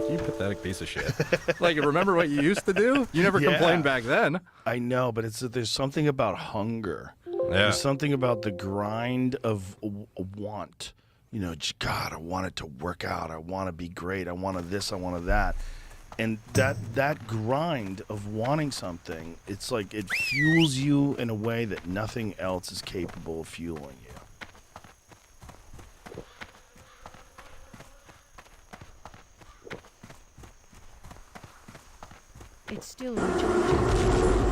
like, you pathetic piece of shit. Like, remember what you used to do? You never complained back then. I know, but there's something about hunger. Yeah. There's something about the grind of want. You know, God, I want it to work out. I want to be great. I want this. I want that. And that grind of wanting something, it's like it fuels you in a way that nothing else is capable of fueling you. It's still recharging.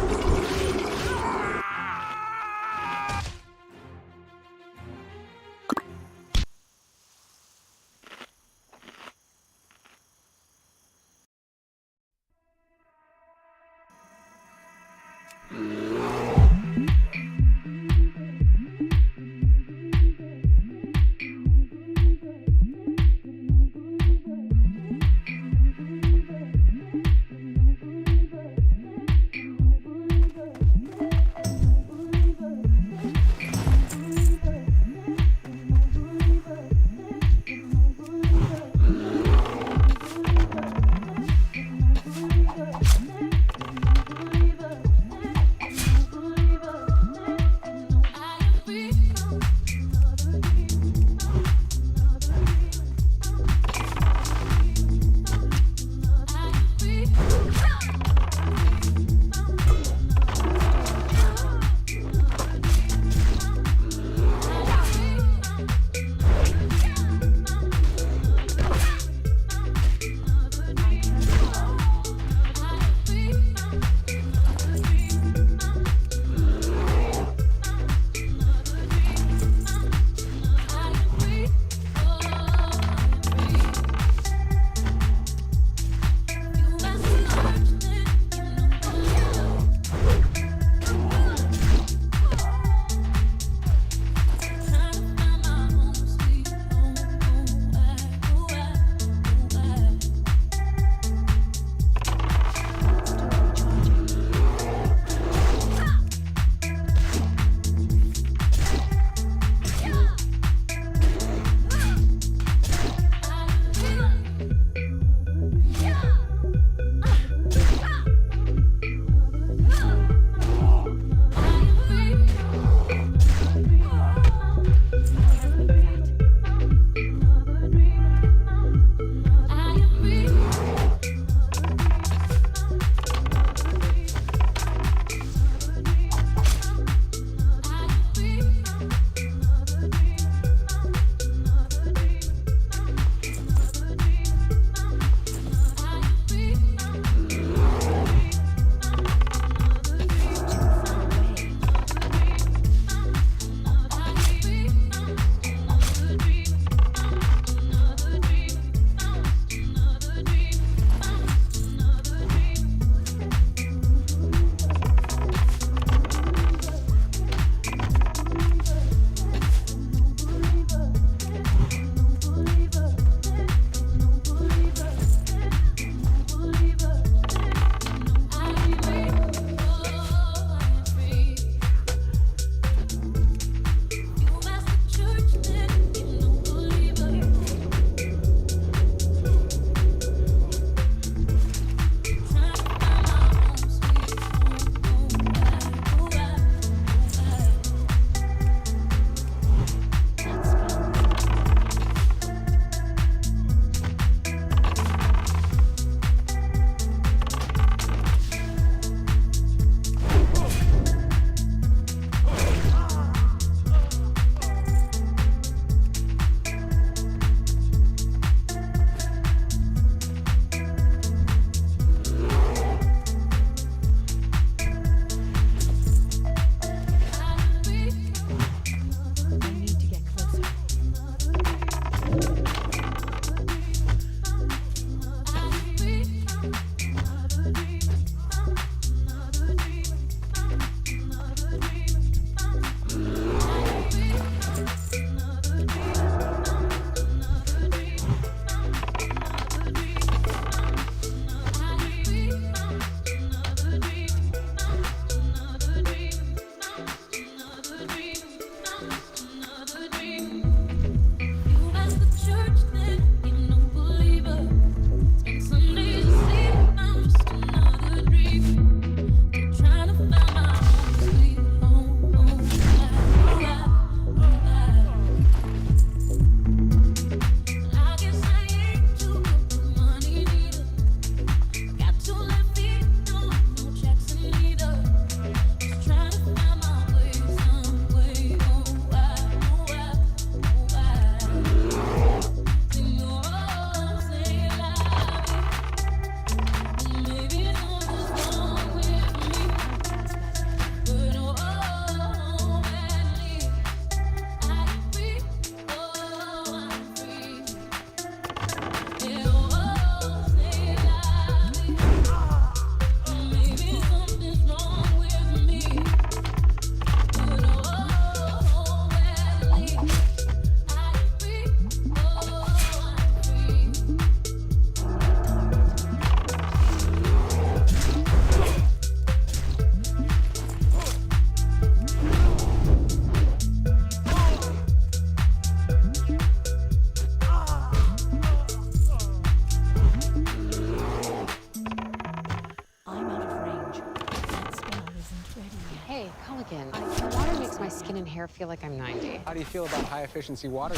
hair feel like I'm 90. How do you feel about high-efficiency water?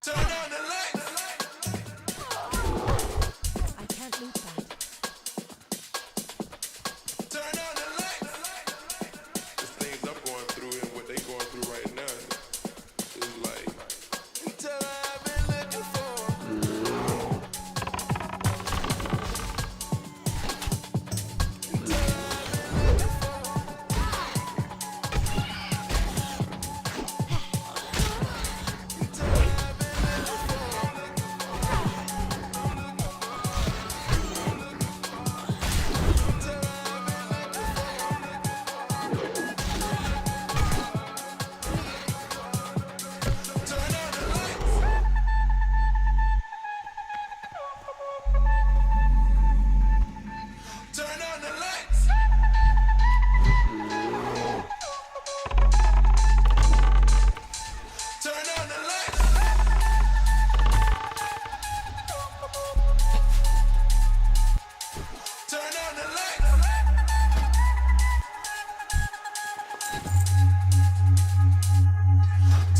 I can't leave that. The things I'm going through and what they going through right now is like. Until I've been looking for. Turn on the lights. Turn on the lights. Turn on the lights. Turn on the lights.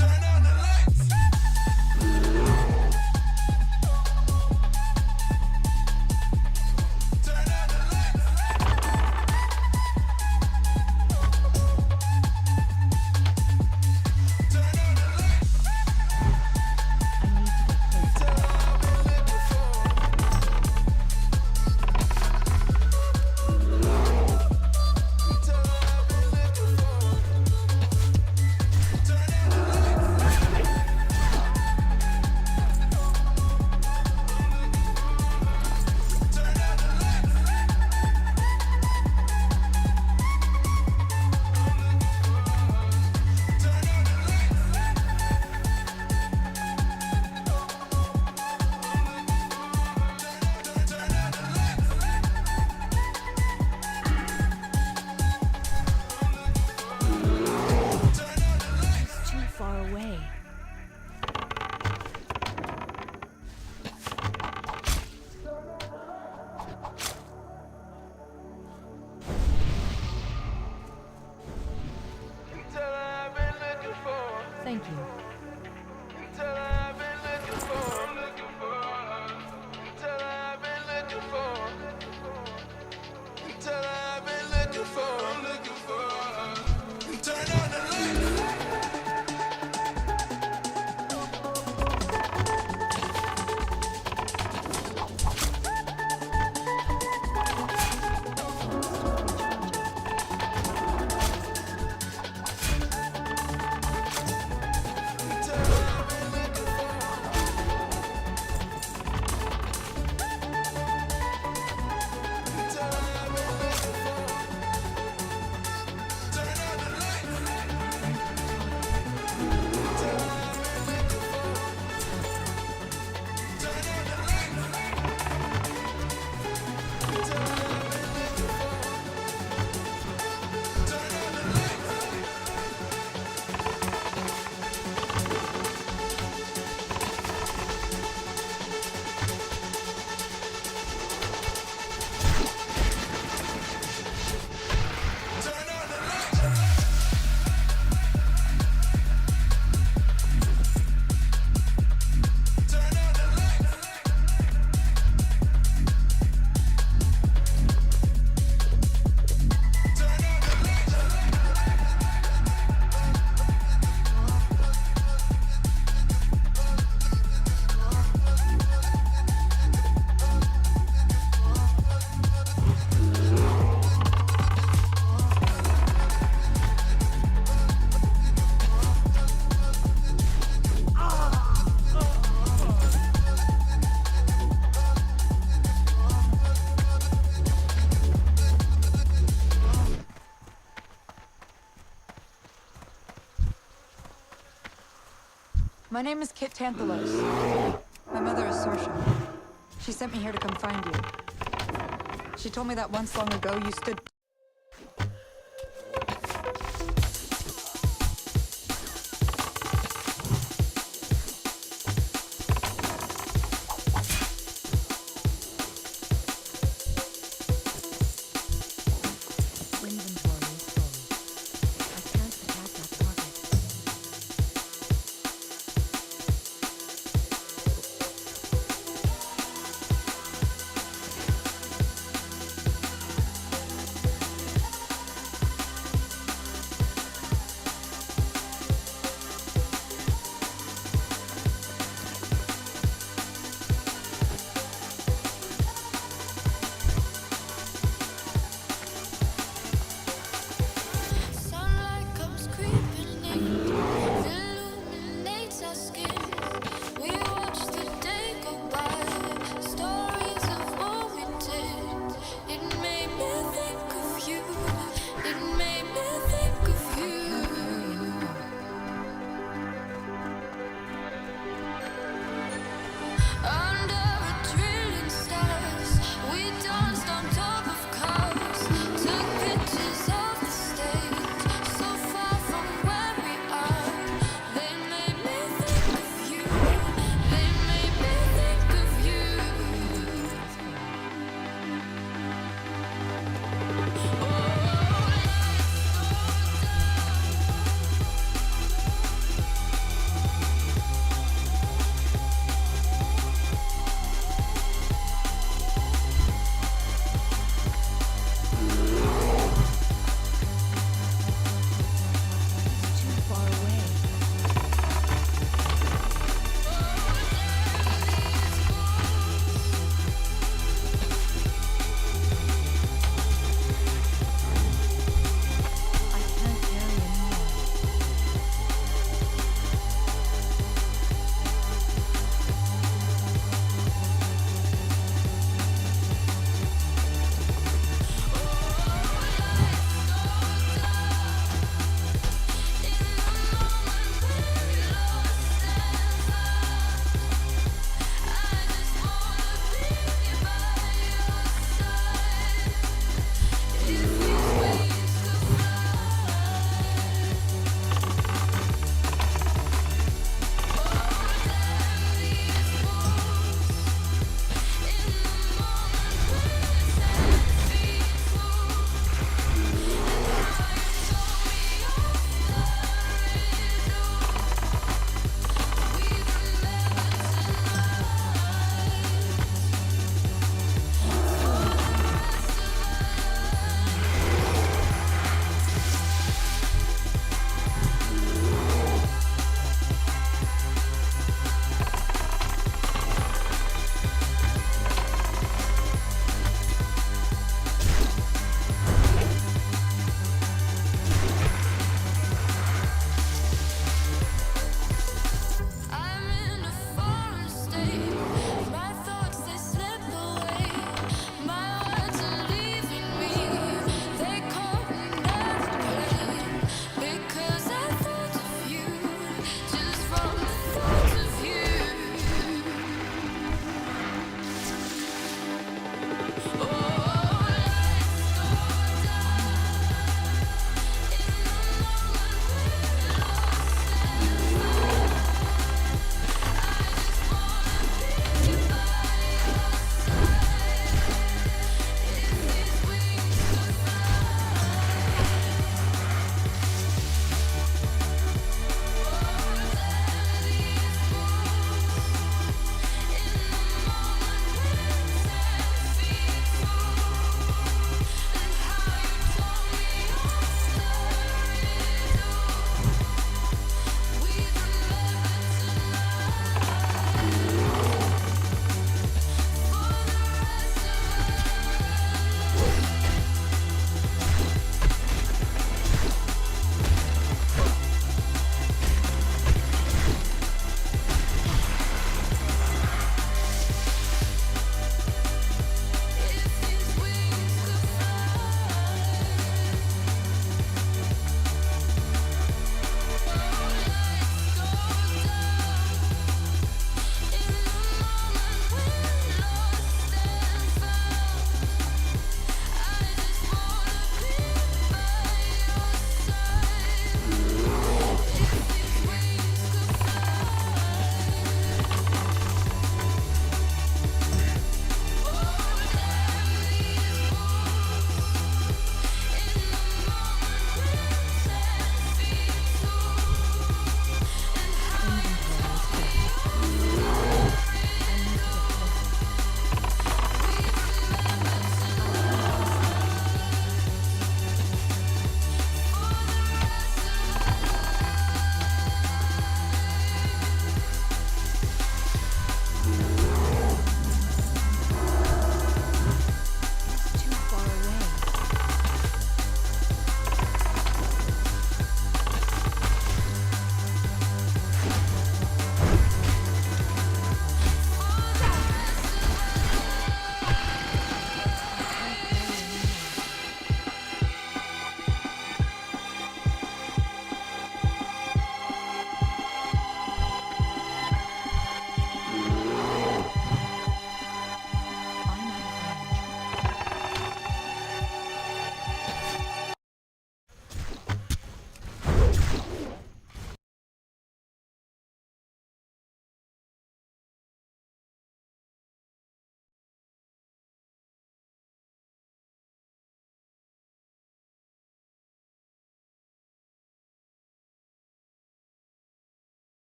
Turn on the lights. Turn on the lights. It's too far away. Until I've been looking for. Thank you. Until I've been looking for. Until I've been looking for. Until I've been looking for. I'm looking for. Turn on the lights. My name is Kit Tantalos. My mother is Sorsha. She sent me here to come find you. She told me that once long ago you stood... Inventory is full. I can't attack that target.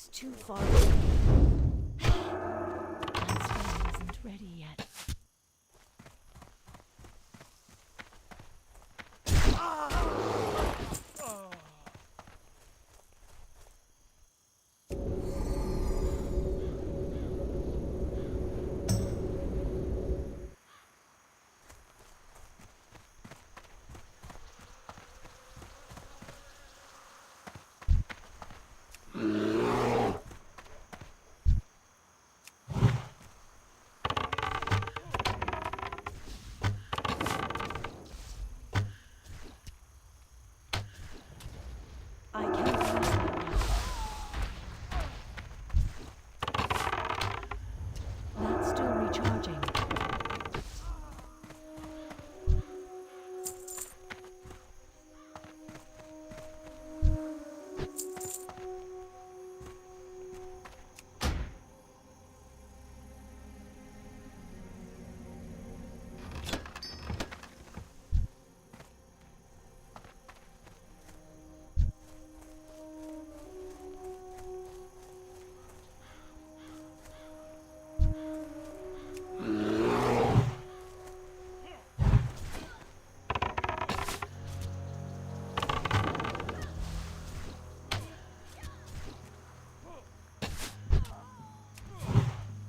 It's too far away. That spell isn't ready yet. I can't use that now. That's still recharging.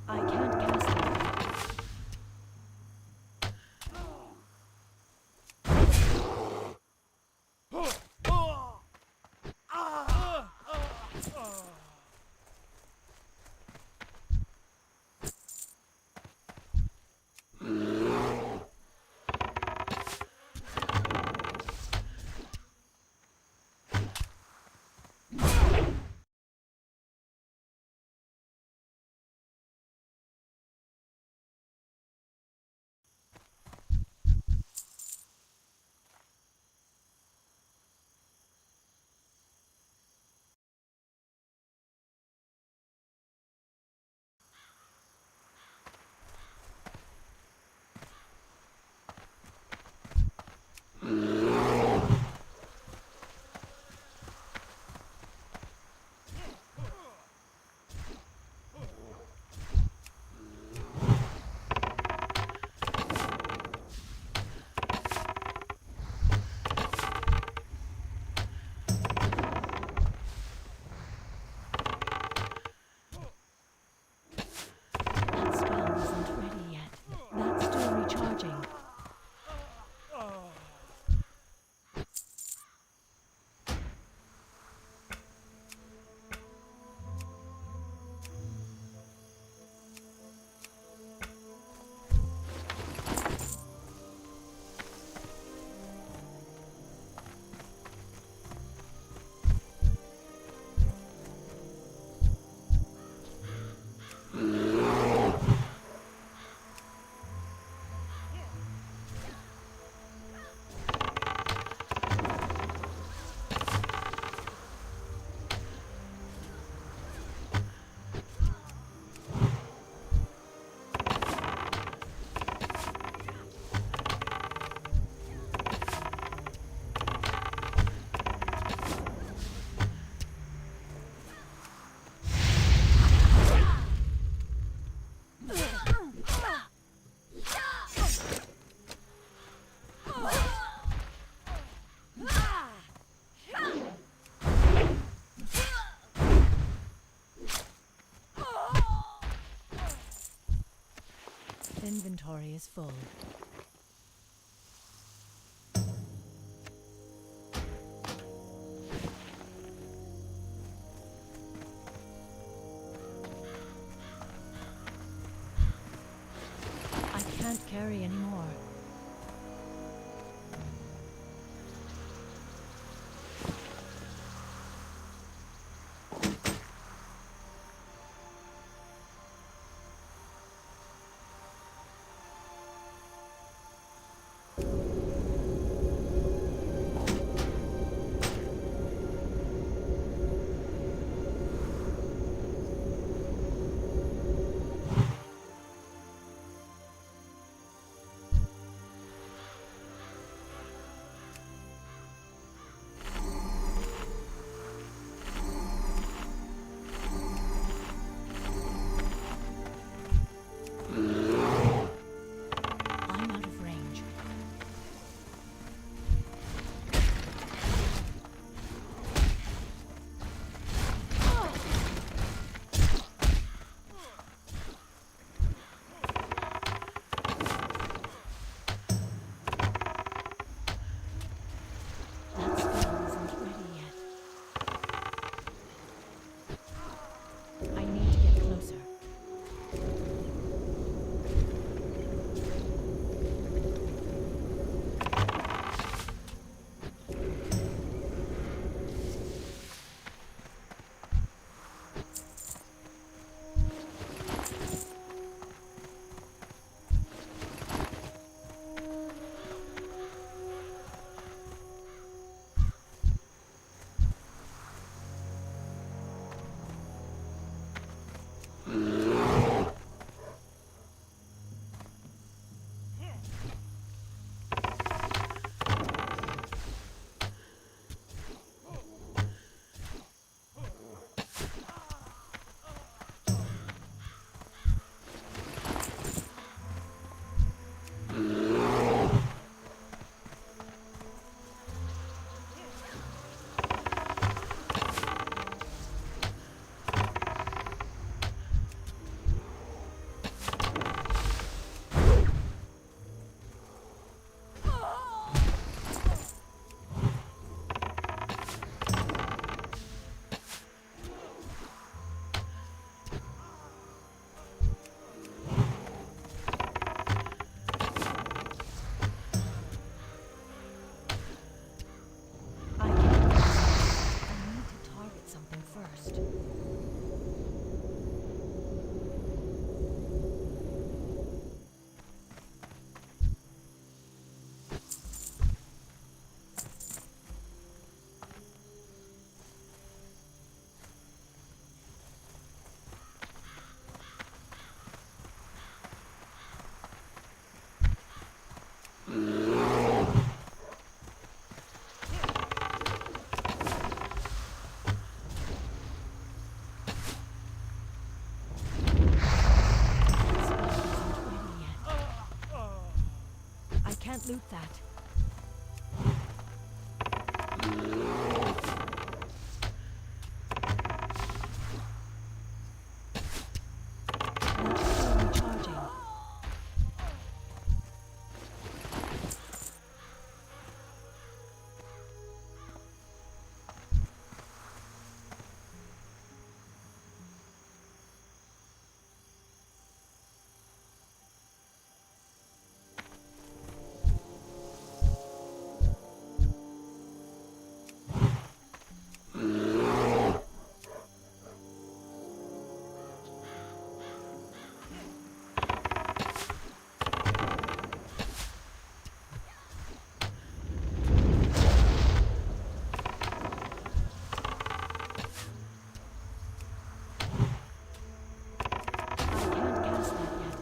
I can't cast it. That spell isn't ready yet. That's still recharging. Inventory is full. I can't carry anymore. loot that. That's still recharging. I can't cast that yet.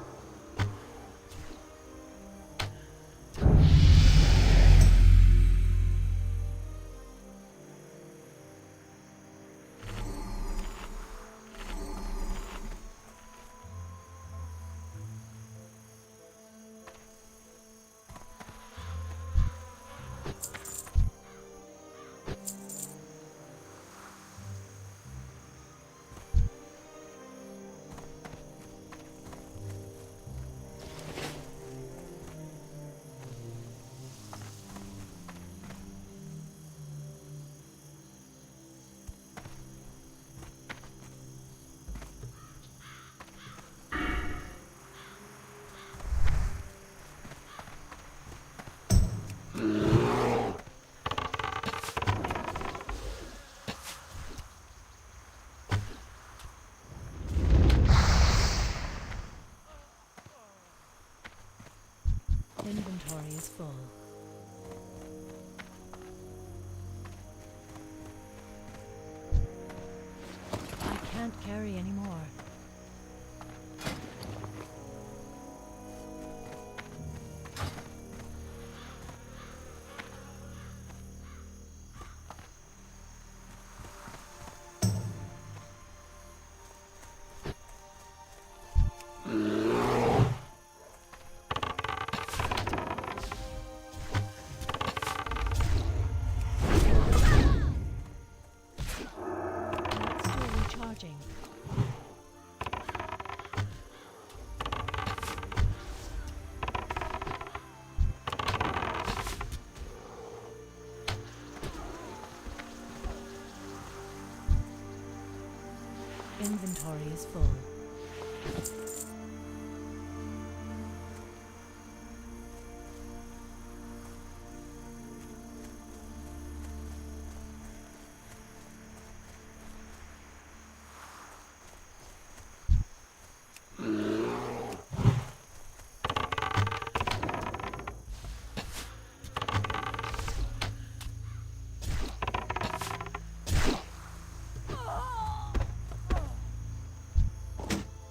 Inventory is full. I can't carry any more. That's still recharging. Inventory is full.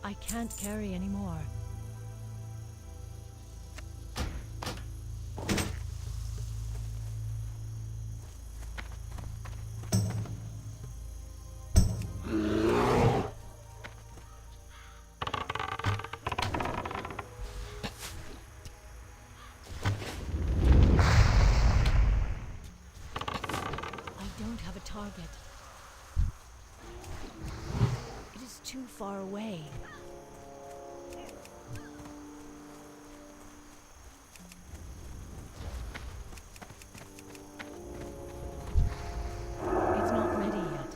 I can't carry any more. I don't have a target. It is too far away. It's not ready yet.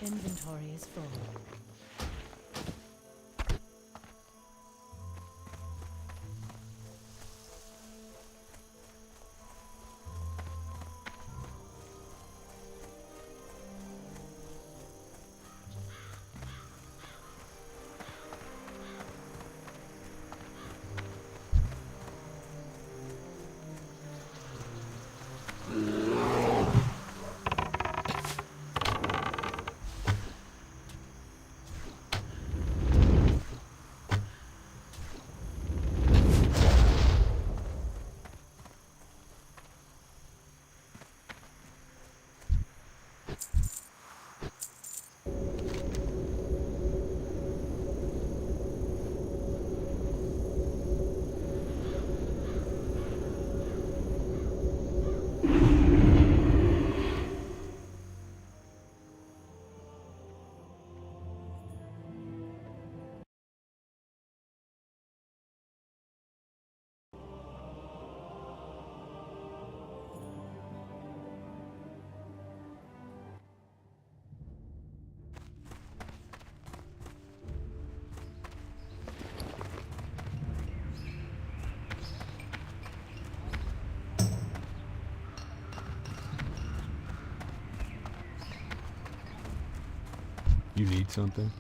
Inventory is full. You need something?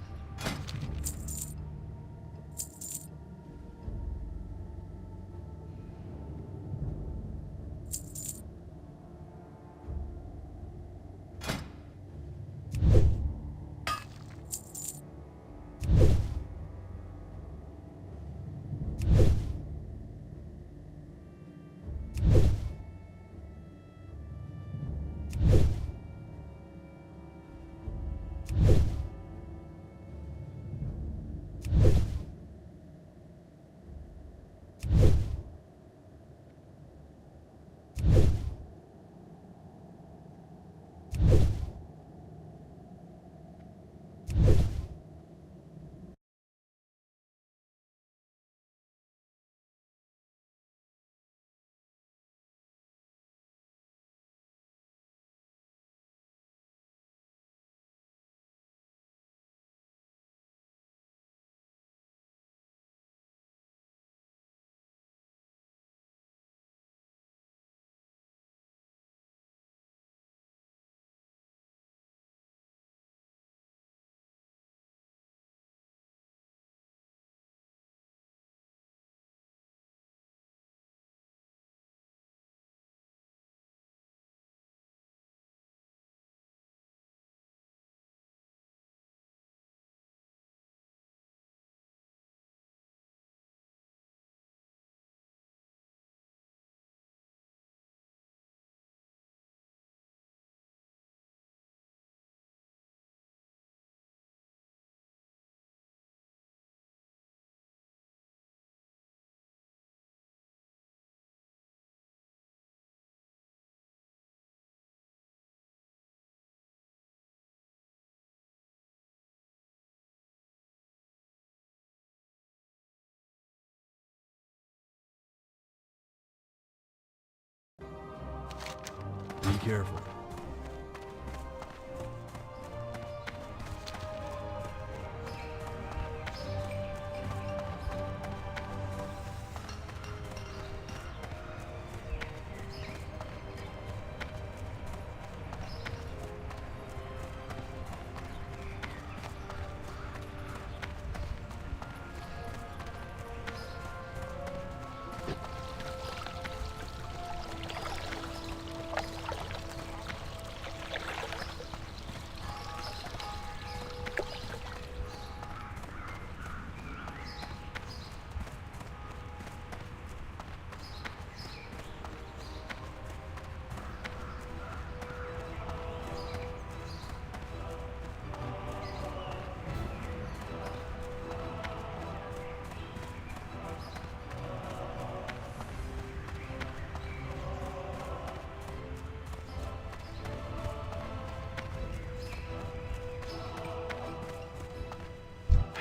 Be careful.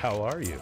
How are you?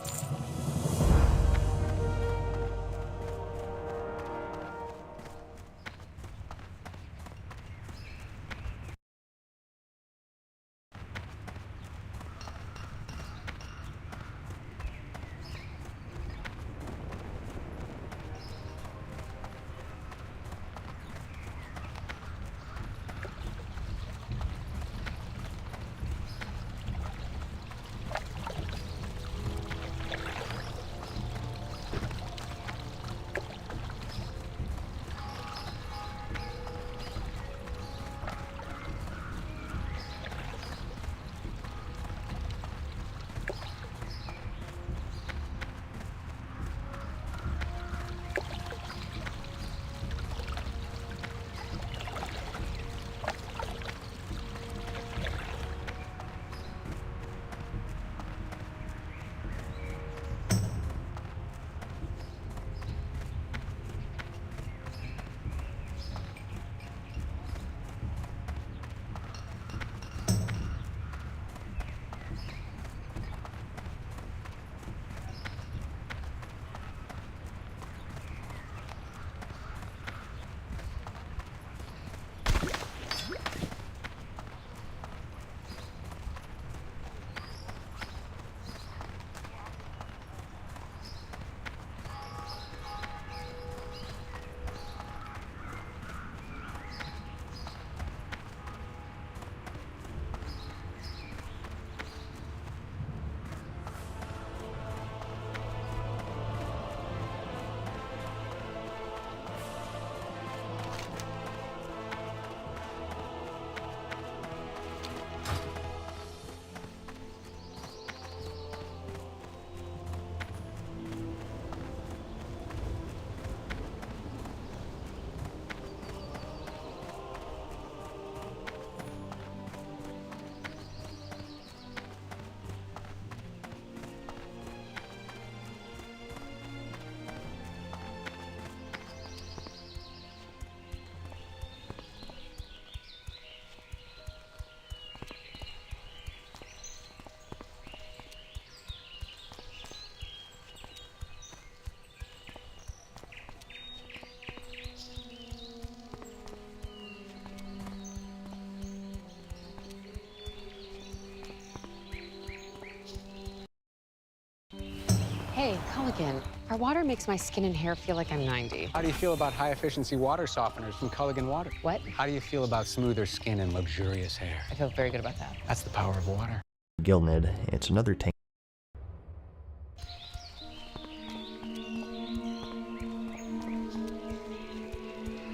Hey, Culligan, our water makes my skin and hair feel like I'm 90. How do you feel about high-efficiency water softeners from Culligan Water? What? How do you feel about smoother skin and luxurious hair? I feel very good about that. That's the power of water. Gilned, it's another tank.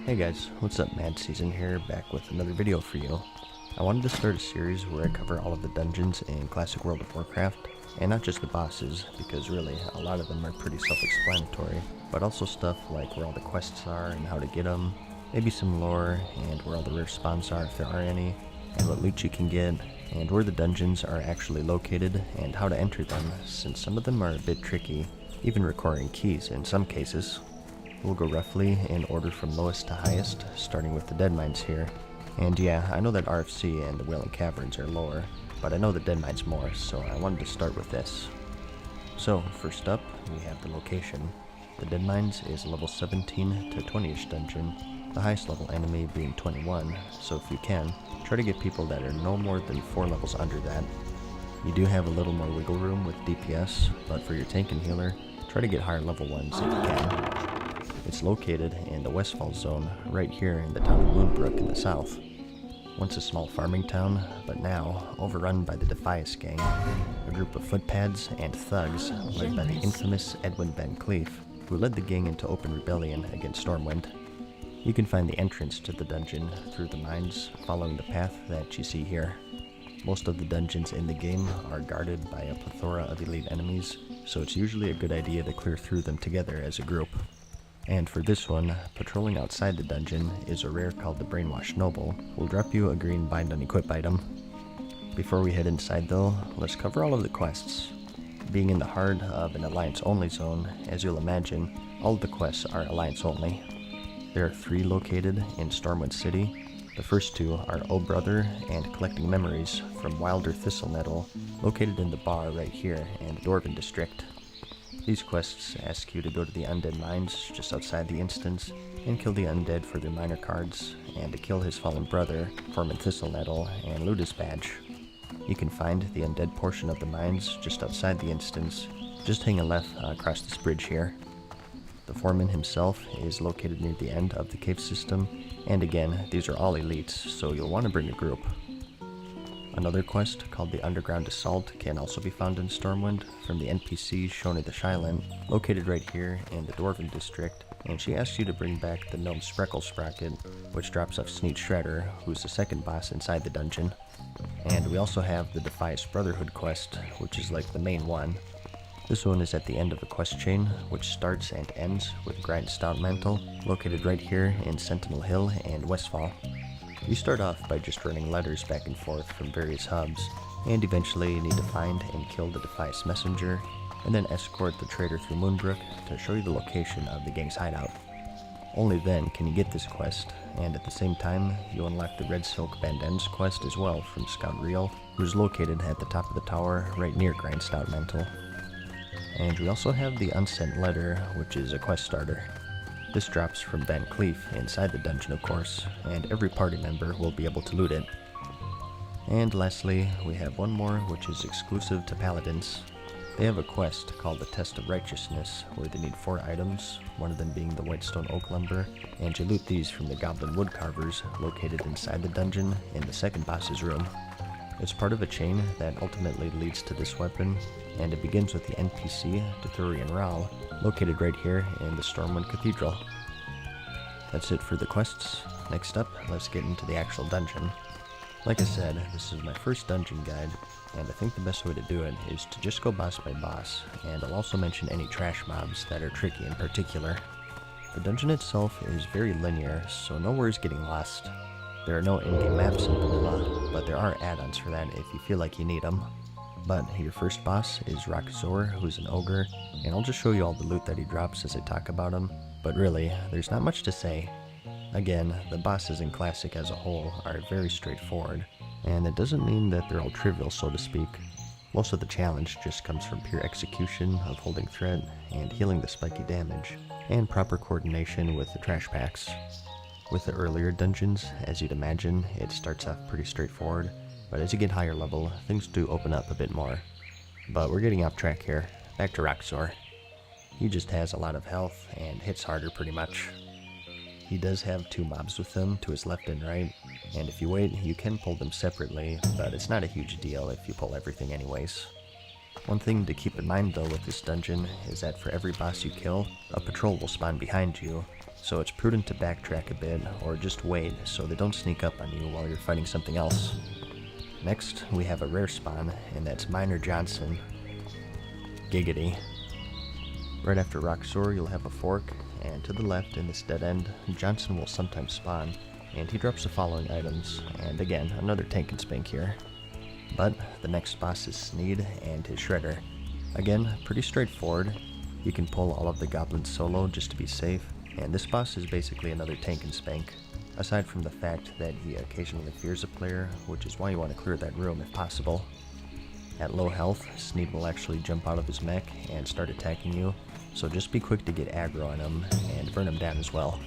Hey guys, what's up? Mad Season here, back with another video for you. I wanted to start a series where I cover all of the dungeons in classic World of Warcraft, and not just the bosses, because really, a lot of them are pretty self-explanatory, but also stuff like where all the quests are and how to get them, maybe some lore, and where all the rare spawns are if there are any, and what loot you can get, and where the dungeons are actually located, and how to enter them, since some of them are a bit tricky, even requiring keys in some cases. We'll go roughly in order from lowest to highest, starting with the Dead Mines here. And yeah, I know that RFC and the Wailing Caverns are lower, but I know the Dead Mines more, so I wanted to start with this. So, first up, we have the location. The Dead Mines is a level 17 to 20-ish dungeon, the highest level enemy being 21, so if you can, try to get people that are no more than 4 levels under that. You do have a little more wiggle room with DPS, but for your tank and healer, try to get higher level ones if you can. It's located in the Westfall zone, right here in the town of Moonbrook in the south. Once a small farming town, but now overrun by the Defias gang, a group of footpads and thugs led by the infamous Edwin Van Cleef, who led the gang into open rebellion against Stormwind. You can find the entrance to the dungeon through the mines, following the path that you see here. Most of the dungeons in the game are guarded by a plethora of elite enemies, so it's usually a good idea to clear through them together as a group. And for this one, patrolling outside the dungeon is a rare called the Brainwashed Noble, who will drop you a green bind on equip item. Before we head inside though, let's cover all of the quests. Being in the heart of an Alliance only zone, as you'll imagine, all of the quests are Alliance only. There are 3 located in Stormwind City. The first 2 are Oh Brother and Collecting Memories from Wilder Thistle Nettle, located in the bar right here in the Dwarven District. These quests ask you to go to the Undead Mines just outside the instance and kill the undead for their minor cards, and to kill his fallen brother, Foreman Thistlenettle, and loot his badge. You can find the undead portion of the mines just outside the instance. Just hang a left across this bridge here. The Foreman himself is located near the end of the cave system, and again, these are all elites, so you'll want to bring a group. Another quest, called the Underground Assault, can also be found in Stormwind from the NPC Shona the Shylan, located right here in the Dwarven District, and she asks you to bring back the gnome Spreckle Sprocket, which drops off Sneed Shredder, who's the second boss inside the dungeon. And we also have the Defias Brotherhood quest, which is like the main one. This one is at the end of the quest chain, which starts and ends with Grind Stoutmantle, located right here in Sentinel Hill and Westfall. You start off by just running letters back and forth from various hubs, and eventually you need to find and kill the Defias messenger, and then escort the trader through Moonbrook to show you the location of the gang's hideout. Only then can you get this quest, and at the same time, you unlock the Red Silk Bandens quest as well from Scout Reel, who's located at the top of the tower right near Grind Stoutmantle. And we also have the Unsent Letter, which is a quest starter. This drops from Van Cleef inside the dungeon, of course, and every party member will be able to loot it. And lastly, we have one more which is exclusive to Paladins. They have a quest called the Test of Righteousness, where they need 4 items, one of them being the Whitestone Oak Lumber, and you loot these from the Goblin Woodcarvers located inside the dungeon in the second boss's room. It's part of a chain that ultimately leads to this weapon, and it begins with the NPC, Duthurian Ral, located right here in the Stormwind Cathedral. That's it for the quests. Next up, let's get into the actual dungeon. Like I said, this is my first dungeon guide, and I think the best way to do it is to just go boss by boss, and I'll also mention any trash mobs that are tricky in particular. The dungeon itself is very linear, so no worries getting lost. There are no in-game maps in vanilla, but there are add-ons for that if you feel like you need them. But your first boss is Rakazor, who's an ogre, and I'll just show you all the loot that he drops as I talk about him, but really, there's not much to say. Again, the bosses in Classic as a whole are very straightforward, and it doesn't mean that they're all trivial, so to speak. Most of the challenge just comes from pure execution of holding threat and healing the spiky damage, and proper coordination with the trash packs. With the earlier dungeons, as you'd imagine, it starts off pretty straightforward, but as you get higher level, things do open up a bit more. But we're getting off track here. Back to Rakazor. He just has a lot of health and hits harder pretty much. He does have 2 mobs with him to his left and right, and if you wait, you can pull them separately, but it's not a huge deal if you pull everything anyways. One thing to keep in mind though with this dungeon is that for every boss you kill, a patrol will spawn behind you, so it's prudent to backtrack a bit or just wait so they don't sneak up on you while you're fighting something else. Next, we have a rare spawn, and that's Miner Johnson. Giggity. Right after Roxor, you'll have a fork, and to the left in this dead end, Johnson will sometimes spawn, and he drops the following items, and again, another tank and spank here. But the next boss is Sneed and his Shredder. Again, pretty straightforward. You can pull all of the goblins solo just to be safe, and this boss is basically another tank and spank, aside from the fact that he occasionally fears a player, which is why you want to clear that room if possible. At low health, Sneed will actually jump out of his mech and start attacking you, so just be quick to get aggro on him and burn him down as well.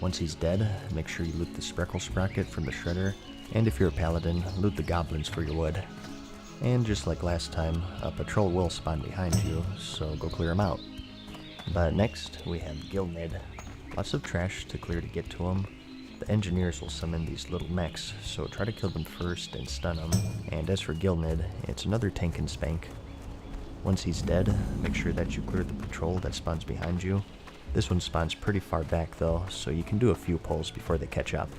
Once he's dead, make sure you loot the Spreckle Sprocket from the Shredder, and if you're a paladin, loot the goblins for your wood. And just like last time, a patrol will spawn behind you, so go clear him out. But next, we have Gilnid. Lots of trash to clear to get to him. The engineers will summon these little mechs, so try to kill them first and stun them. And as for Gilnid, it's another tank and spank. Once he's dead, make sure that you clear the patrol that spawns behind you. This one spawns pretty far back though, so you can do a few pulls before they catch up.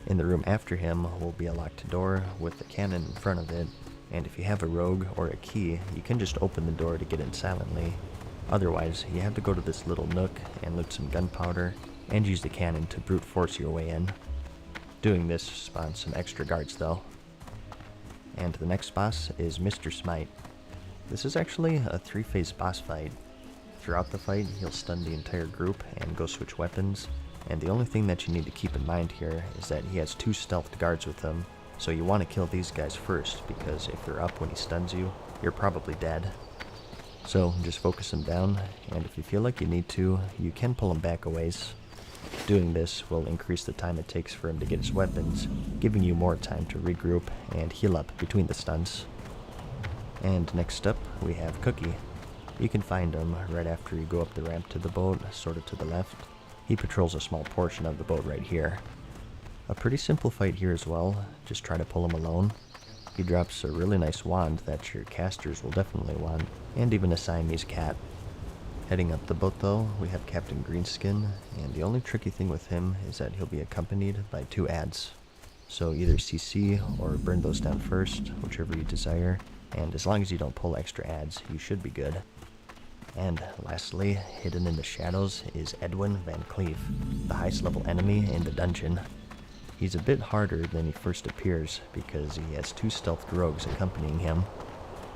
In the room after him will be a locked door with a cannon in front of it, and if you have a rogue or a key, you can just open the door to get in silently. Otherwise, you have to go to this little nook and loot some gunpowder, and use the cannon to brute force your way in. Doing this spawns some extra guards though. And the next boss is Mr. Smite. This is actually a 3-phase boss fight. Throughout the fight, he'll stun the entire group and go switch weapons, and the only thing that you need to keep in mind here is that he has 2 stealthed guards with him, so you want to kill these guys first, because if they're up when he stuns you, you're probably dead. So just focus him down, and if you feel like you need to, you can pull him back a ways. Doing this will increase the time it takes for him to get his weapons, giving you more time to regroup and heal up between the stuns. And next up, we have Cookie. You can find him right after you go up the ramp to the boat, sort of to the left. He patrols a small portion of the boat right here. A pretty simple fight here as well, just try to pull him alone. He drops a really nice wand that your casters will definitely want, and even a Siamese cat. Heading up the boat though, we have Captain Greenskin, and the only tricky thing with him is that he'll be accompanied by 2 ads. So either CC or burn those down first, whichever you desire, and as long as you don't pull extra ads, you should be good. And lastly, hidden in the shadows is Edwin Van Cleef, the highest level enemy in the dungeon. He's a bit harder than he first appears because he has 2 stealthed rogues accompanying him.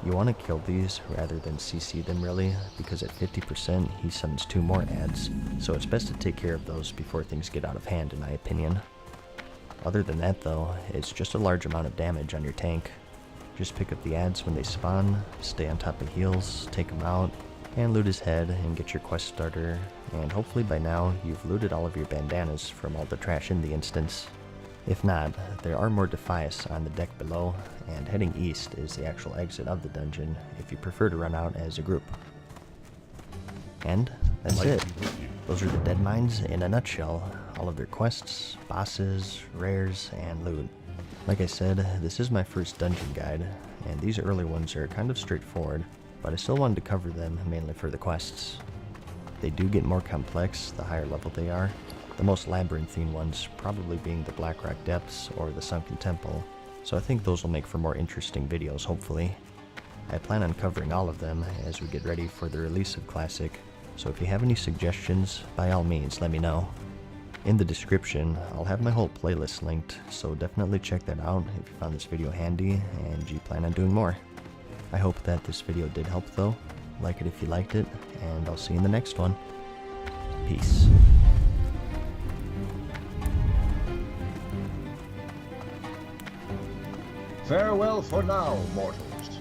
You want to kill these rather than CC them really, because at 50% he summons 2 more ads, so it's best to take care of those before things get out of hand in my opinion. Other than that though, it's just a large amount of damage on your tank. Just pick up the ads when they spawn, stay on top of heals, take them out, and loot his head and get your quest starter, and hopefully by now you've looted all of your bandanas from all the trash in the instance. If not, there are more Defias on the deck below, and heading east is the actual exit of the dungeon if you prefer to run out as a group. And that's it. Those are the Dead Mines in a nutshell, all of their quests, bosses, rares, and loot. Like I said, this is my first dungeon guide, and these early ones are kind of straightforward, but I still wanted to cover them mainly for the quests. They do get more complex the higher level they are, the most labyrinthine ones probably being the Blackrock Depths or the Sunken Temple, so I think those will make for more interesting videos hopefully. I plan on covering all of them as we get ready for the release of Classic, so if you have any suggestions, by all means let me know. In the description, I'll have my whole playlist linked, so definitely check that out if you found this video handy and you plan on doing more. I hope that this video did help though. Like it if you liked it, and I'll see you in the next one. Peace. Farewell for now, mortals.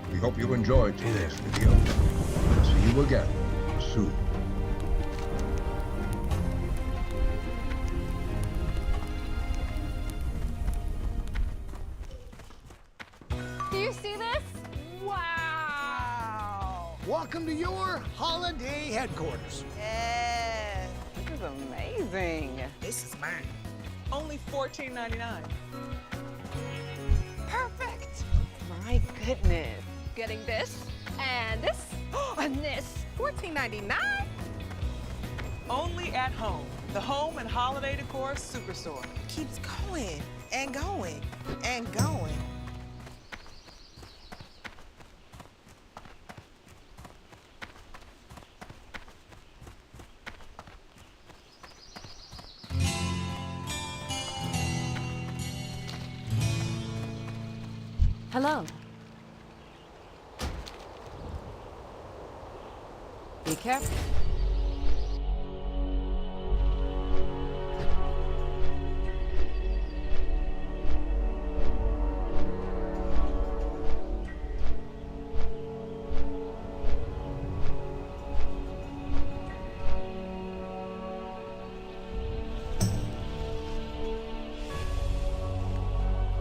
We hope you enjoyed today's video. See you again soon. Do you see this? Wow! welcome to your holiday headquarters. Yeah, this is amazing. This is mine. Only $14.99. Perfect. My goodness. Getting this, and this, and this. $14.99? Only at home. The home and holiday decor superstore. Keeps going and going and going. Hello. Be careful.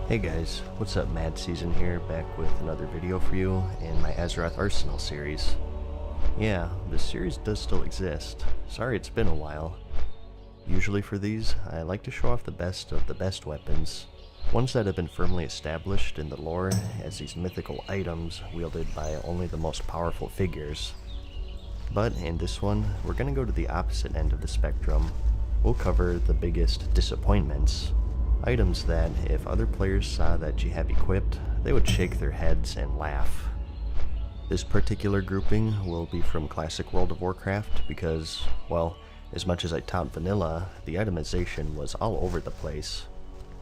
Hey guys, what's up? Mad Season here, back with another video for you in my Azeroth Arsenal series. Yeah, this series does still exist. Sorry it's been a while. Usually for these, I like to show off the best of the best weapons, ones that have been firmly established in the lore as these mythical items wielded by only the most powerful figures. But in this one, we're gonna go to the opposite end of the spectrum. We'll cover the biggest disappointments. Items that, if other players saw that you have equipped, they would shake their heads and laugh. This particular grouping will be from Classic World of Warcraft because, well, as much as I tout vanilla, the itemization was all over the place.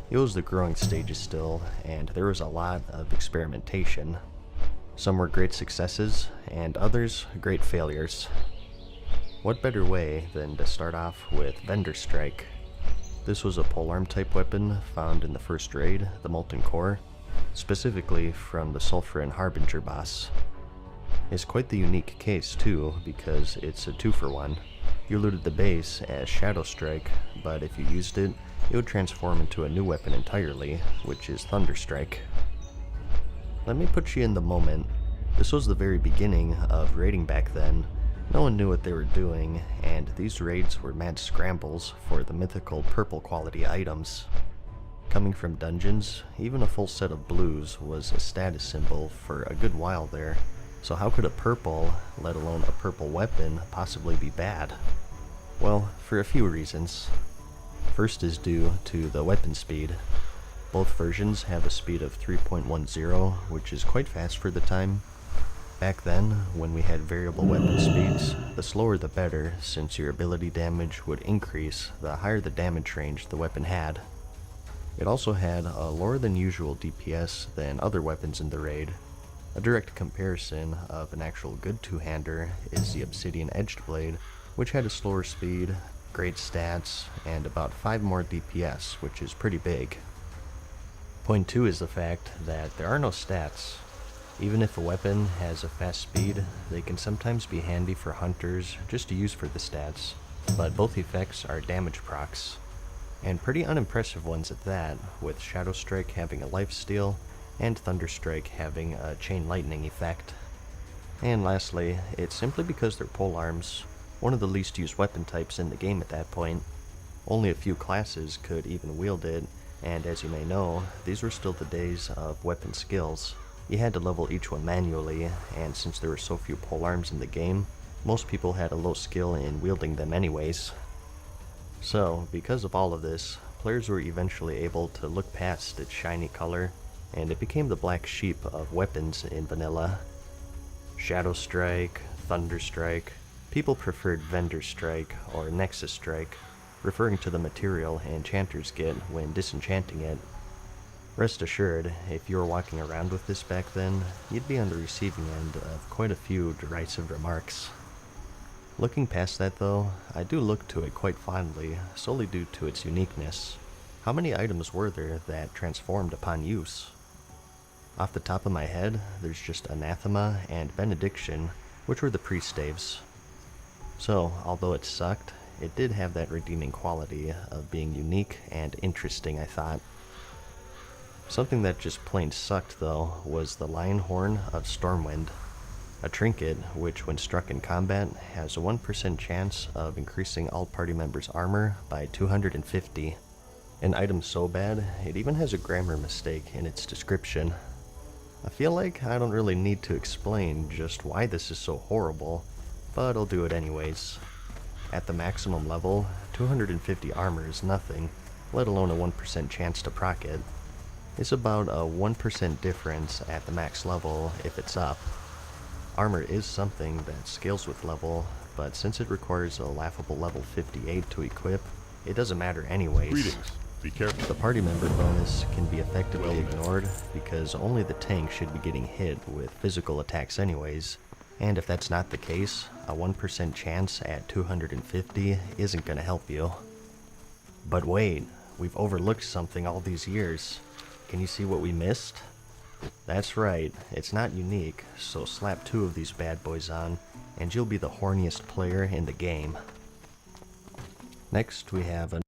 It was the growing stages still, and there was a lot of experimentation. Some were great successes, and others great failures. What better way than to start off with Vendor Strike? This was a polearm type weapon found in the first raid, the Molten Core, specifically from the Sulfuran Harbinger boss. It's quite the unique case too, because it's a 2-for-1. You looted the base as Shadow Strike, but if you used it, it would transform into a new weapon entirely, which is Thunder Strike. Let me put you in the moment. This was the very beginning of raiding back then. No one knew what they were doing, and these raids were mad scrambles for the mythical purple quality items. Coming from dungeons, even a full set of blues was a status symbol for a good while there, so how could a purple, let alone a purple weapon, possibly be bad? Well, for a few reasons. First is due to the weapon speed. Both versions have a speed of 3.10, which is quite fast for the time. Back then, when we had variable weapon speeds, the slower the better, since your ability damage would increase the higher the damage range the weapon had. It also had a lower than usual DPS than other weapons in the raid. A direct comparison of an actual good two-hander is the Obsidian Edged Blade, which had a slower speed, great stats, and about 5 more DPS, which is pretty big. Point 2 is the fact that there are no stats. Even if a weapon has a fast speed, they can sometimes be handy for hunters just to use for the stats, but both effects are damage procs, and pretty unimpressive ones at that, with Shadow Strike having a lifesteal and Thunder Strike having a chain lightning effect. And lastly, it's simply because they're polearms, one of the least used weapon types in the game at that point. Only a few classes could even wield it, and as you may know, these were still the days of weapon skills. You had to level each one manually, and since there were so few polearms in the game, most people had a low skill in wielding them anyways. So, because of all of this, players were eventually able to look past its shiny color, and it became the black sheep of weapons in vanilla. Shadow Strike, Thunder Strike, people preferred Vendor Strike or Nexus Strike, referring to the material enchanters get when disenchanting it. Rest assured, if you were walking around with this back then, you'd be on the receiving end of quite a few derisive remarks. Looking past that though, I do look to it quite fondly, solely due to its uniqueness. How many items were there that transformed upon use? Off the top of my head, there's just Anathema and Benediction, which were the pre-staves. So, although it sucked, it did have that redeeming quality of being unique and interesting, I thought. Something that just plain sucked though was the Lion Horn of Stormwind. A trinket, which when struck in combat, has a 1% chance of increasing all party members' armor by 250. An item so bad, it even has a grammar mistake in its description. I feel like I don't really need to explain just why this is so horrible, but I'll do it anyways. At the maximum level, 250 armor is nothing, let alone a 1% chance to proc it. It's about a 1% difference at the max level if it's up. Armor is something that scales with level, but since it requires a laughable level 58 to equip, it doesn't matter anyways. Greetings. Be careful. The party member bonus can be effectively ignored because only the tank should be getting hit with physical attacks anyways, and if that's not the case, a 1% chance at 250 isn't gonna help you. But wait, we've overlooked something all these years. Can you see what we missed? That's right, it's not unique, so slap 2 of these bad boys on, and you'll be the horniest player in the game. Next, we have a